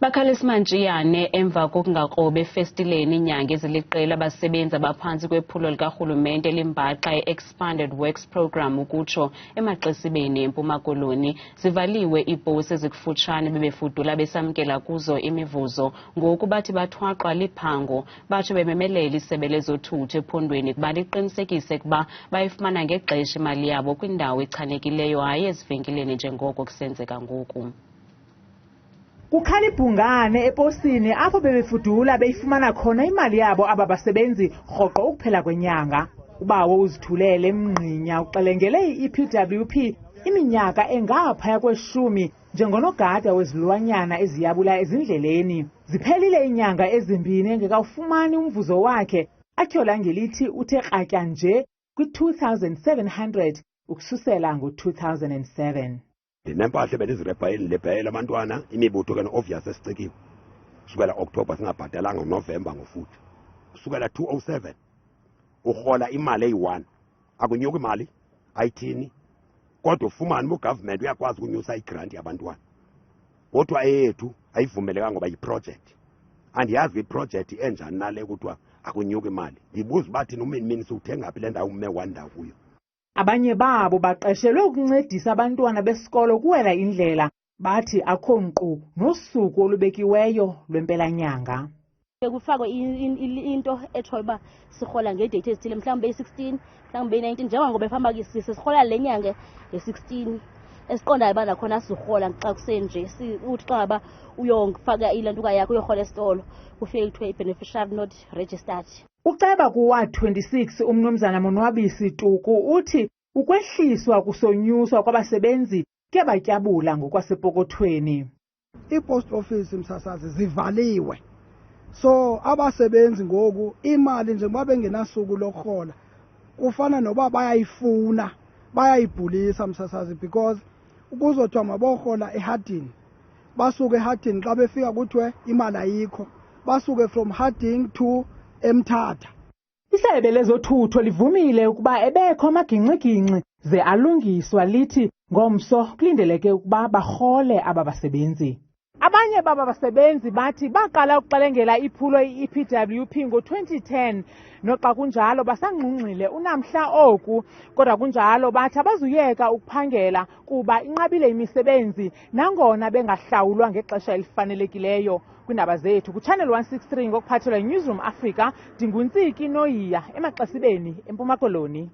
Bakhal'ezimantshiyane emva kokungakrob'efestileni iinyanga eziliqela abasebenzi abaphantsi kwephulo likarhulumente elimbaxa i-Expanded Works Programme ukutsho eMaxesibeni eMpuma Koloni. Zivaliwe iiPosi ezikufutshane ebebefudula besamkela kuzo imivuzo ngoku bathi bathwaxwa liphango. Batsho bememelela isebe lezothutho ephondweni kuba liqinisekise ukuba bayifumana ngexesha imali yabo kwindawo echanekileyo hayi ezivenkileni njengoko kusenzeka ngoku. Kukhala ibhungane eposini apho bebefudula beyifumana khona imali yabo aba basebenzi rhoqo ukuphela kwenyanga. Ubawo uzithulele Mngqinya uxelengele i-EPWP iminyaka engaphaya kwe-10 njengonogada wezilwanyana eziyabula ezindleleni. Ziphelile iinyanga ezimbini engekawufumani umvuzo wakhe, atyhola ngelithi uthe kratya nje kwi-2,700 ukususela ngo-2007. Ndinempahla bendizirebhayela abantwana imibutho ke no-obvious esicikiwe kusukela October singabhatalanga ngoNovember ngofuthi kusukela 2007 urhola imali eyi-1 akunyuka imali ayithini kodwa ufumane ugovernment uyakwazi ukunyusa igranti yabantwana kodwa eyethu ayivumelekanga ngoba yiproject andiyazi iproject enjani nale kuthiwa akunyuka imali ndibuza uba thina umini siwuthenga phi le ndawo ume wandawo kuyo. Abanye babo baqeshelwe ukuncedisa abantwana besikolo kuwela indlela, bathi akho nkqu nosuku olubekiweyo lwempelanyanga. Kufakwe into etshoyo uba sirhola ngeedate ezithile, mhlawumbi beyi-16 mhlawumbi beyi-19 njengoba efamba sirhola le nyanga nge-16 esiqondayo uba nakhona sirhola xa kusenje uthi xa ngaba uyofaka ilantuka yakho uyorhola esitolo kufike kuthiwe i-beneficiary not registered. Uceba kuwa 26 umnumzana Monwabisi Tuku uthi ukwehliswa kusonyuswa kwabasebenzi kuyabatyabula ngokwasepokothweni. I-post office msasazi zivaliwe, so abasebenzi ngoku imali njengoba bengenasuku lokurhola kufana noba bayayifuna bayayibhulisa msasazi, because ukuzothiwa maborhola eHardini basuke eHardini xa befika kuthiwe imali ayikho, basuke from Harding to Emthatha. Isebe lezothutho livumile ukuba ebekho amagingxigingxi ze alungiswa, lithi ngomso kulindeleke ukuba barhole aba basebenzi. Abanye baba basebenzi bathi baqala ukuxelengela iphulo i-EPWP ngo-2010 noxa kunjalo basangqungqile unamhla oku, kodwa kunjalo bathi abazuyeka ukuphangela kuba inqabile imisebenzi nangona bengahlawulwa ngexesha elifanelekileyo. Kwiindaba zethu kuChannel 163 ngokuphathelwa yiNewsroom Africa, ndinguntsiki Noyiya eMaxesibeni eMpuma Koloni.